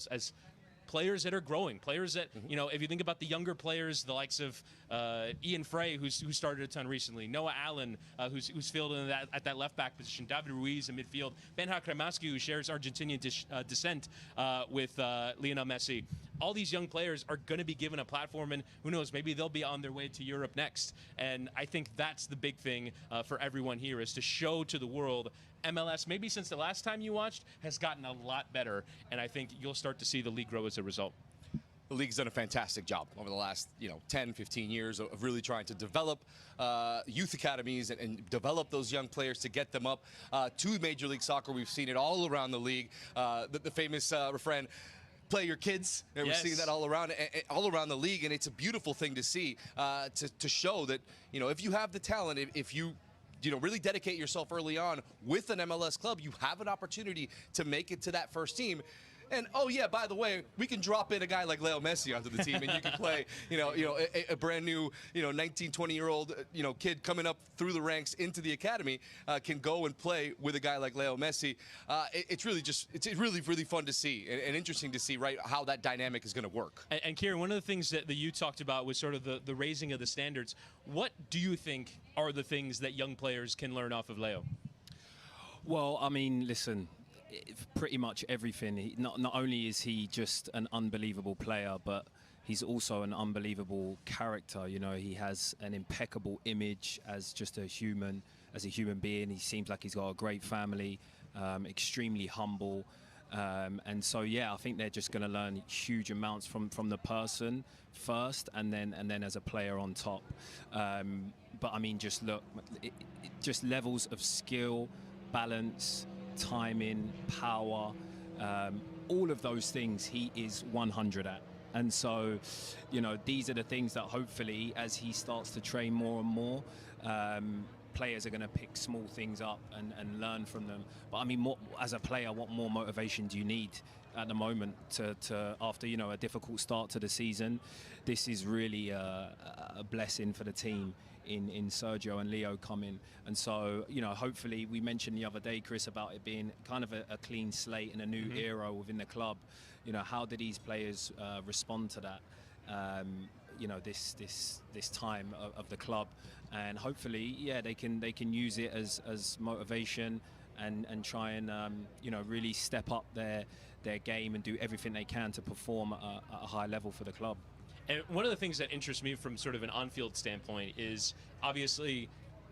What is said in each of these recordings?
as players that are growing, players that, if you think about the younger players, the likes of Ian Frey, who's started a ton recently, Noah Allen, who's filled in at that left back position, David Ruiz in midfield, Benja Cremascu, who shares Argentinian descent with Lionel Messi. All these young players are going to be given a platform, and who knows, maybe they'll be on their way to Europe next. And I think that's the big thing for everyone here, is to show to the world MLS, maybe since the last time you watched, has gotten a lot better, and I think you'll start to see the league grow as a result. The league's done a fantastic job over the last 10, 15 years of really trying to develop youth academies and develop those young players to get them up to Major League Soccer. We've seen it all around the league. The famous refrain, play your kids, and yes. We're seeing that all around the league, and it's a beautiful thing to see, to show that if you have the talent, if you really dedicate yourself early on with an MLS club, you have an opportunity to make it to that first team. And oh yeah, by the way, we can drop in a guy like Leo Messi onto the team, and you can play, a brand new, 19, 20-year-old, kid coming up through the ranks into the academy can go and play with a guy like Leo Messi. It's really fun to see and interesting to see, right, how that dynamic is going to work. And Kieran, one of the things that you talked about was sort of the raising of the standards. What do you think are the things that young players can learn off of Leo? Well, I mean, listen, pretty much everything. Not only is he just an unbelievable player, but he's also an unbelievable character. He has an impeccable image as just a human being. He seems like he's got a great family, extremely humble. And so, yeah, I think they're just going to learn huge amounts from the person first, and then as a player on top. But I mean, just look, just levels of skill, balance, timing, power, all of those things he is 100 at. And so, these are the things that hopefully, as he starts to train more and more, players are going to pick small things up and learn from them. But I mean, as a player, what more motivation do you need at the moment to after a difficult start to the season? This is really a blessing for the team in Sergio and Leo coming. And so, hopefully, we mentioned the other day, Chris, about it being kind of a clean slate and a new era within the club. How do these players respond to that? This time of the club, and hopefully, yeah, they can use it as motivation and try and really step up their game and do everything they can to perform at a high level for the club. And one of the things that interests me from sort of an on-field standpoint is obviously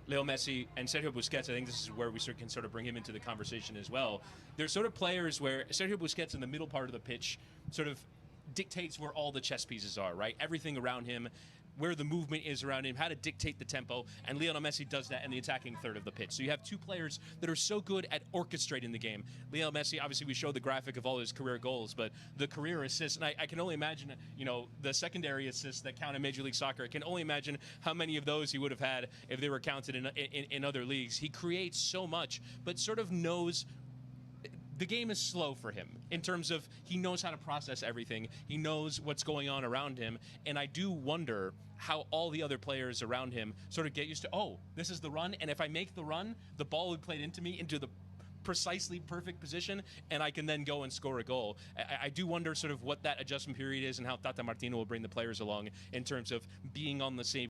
Leo Messi and Sergio Busquets. I think this is where we can sort of bring him into the conversation as well. They're sort of players where Sergio Busquets in the middle part of the pitch sort of dictates where all the chess pieces are, right? Everything around him, where the movement is around him, how to dictate the tempo, and Lionel Messi does that in the attacking third of the pitch. So you have two players that are so good at orchestrating the game. Lionel Messi, obviously we showed the graphic of all his career goals, but the career assists, and I can only imagine, the secondary assists that count in Major League Soccer, I can only imagine how many of those he would have had if they were counted in other leagues. He creates so much, but sort of knows the game is slow for him in terms of he knows how to process everything. He knows what's going on around him. And I do wonder how all the other players around him sort of get used to, oh, this is the run. And if I make the run, the ball would play into me into the precisely perfect position, and I can then go and score a goal. I do wonder sort of what that adjustment period is and how Tata Martino will bring the players along in terms of being on the same